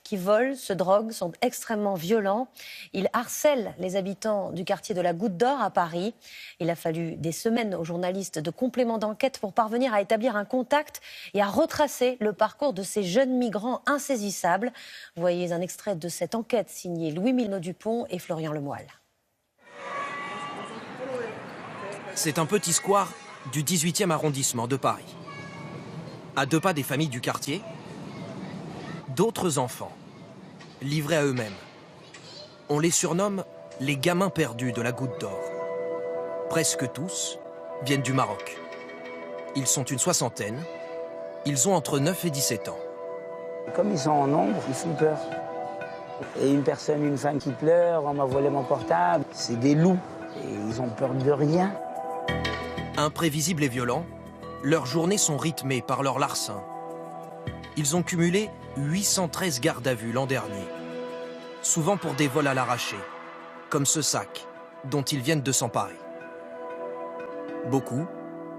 Qui volent, se droguent, sont extrêmement violents. Ils harcèlent les habitants du quartier de la Goutte d'Or à Paris. Il a fallu des semaines aux journalistes de complément d'enquête pour parvenir à établir un contact et à retracer le parcours de ces jeunes migrants insaisissables. Voyez un extrait de cette enquête signée Louis Milneau-Dupont et Florian Lemoyle. C'est un petit square du 18e arrondissement de Paris. À 2 pas des familles du quartier, d'autres enfants, livrés à eux-mêmes. On les surnomme les gamins perdus de la Goutte d'Or. Presque tous viennent du Maroc. Ils sont une soixantaine. Ils ont entre 9 et 17 ans. Comme ils sont en nombre, ils font peur. Et une femme qui pleure, on m'a volé mon portable. C'est des loups et ils ont peur de rien. Imprévisibles et violents, leurs journées sont rythmées par leur larcin. Ils ont cumulé 813 gardes à vue l'an dernier, souvent pour des vols à l'arraché, comme ce sac dont ils viennent de s'emparer. Beaucoup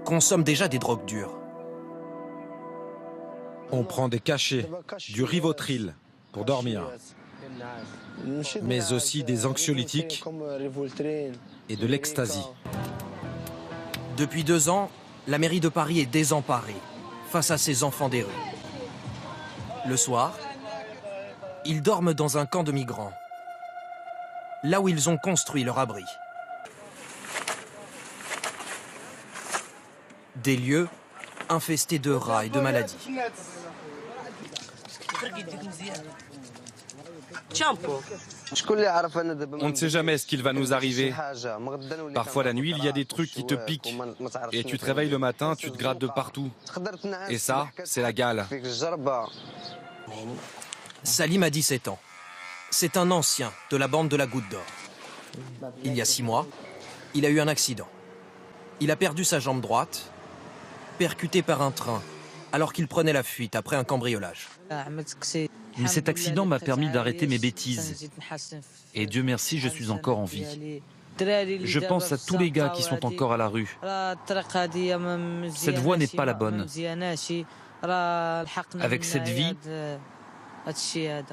consomment déjà des drogues dures. On prend des cachets, du Rivotril pour dormir, mais aussi des anxiolytiques et de l'ecstasy. Depuis 2 ans, la mairie de Paris est désemparée face à ces enfants des rues. Le soir, ils dorment dans un camp de migrants, là où ils ont construit leur abri. Des lieux infestés de rats et de maladies. On ne sait jamais ce qu'il va nous arriver. Parfois la nuit, il y a des trucs qui te piquent. Et tu te réveilles le matin, tu te grattes de partout. Et ça, c'est la gale. Salim a 17 ans. C'est un ancien de la bande de la Goutte d'Or. Il y a 6 mois, il a eu un accident. Il a perdu sa jambe droite, percuté par un train, alors qu'il prenait la fuite après un cambriolage. Mais cet accident m'a permis d'arrêter mes bêtises. Et Dieu merci, je suis encore en vie. Je pense à tous les gars qui sont encore à la rue. Cette voie n'est pas la bonne. Avec cette vie,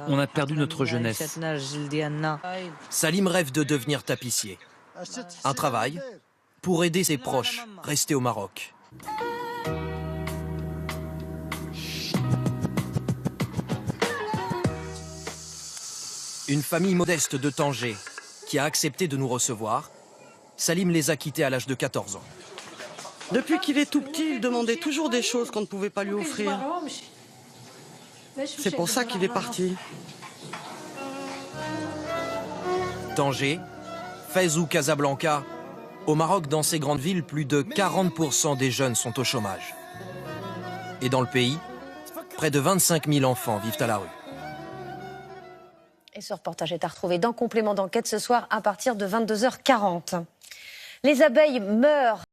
on a perdu notre jeunesse. Salim rêve de devenir tapissier. Un travail pour aider ses proches restés au Maroc. Une famille modeste de Tanger qui a accepté de nous recevoir. Salim les a quittés à l'âge de 14 ans. Depuis qu'il est tout petit, il demandait toujours des choses qu'on ne pouvait pas lui offrir. C'est pour ça qu'il est parti. Tanger, Fès ou Casablanca, au Maroc, dans ces grandes villes, plus de 40% des jeunes sont au chômage. Et dans le pays, près de 25 000 enfants vivent à la rue. Et ce reportage est à retrouver dans Complément d'enquête ce soir à partir de 22h40. Les abeilles meurent.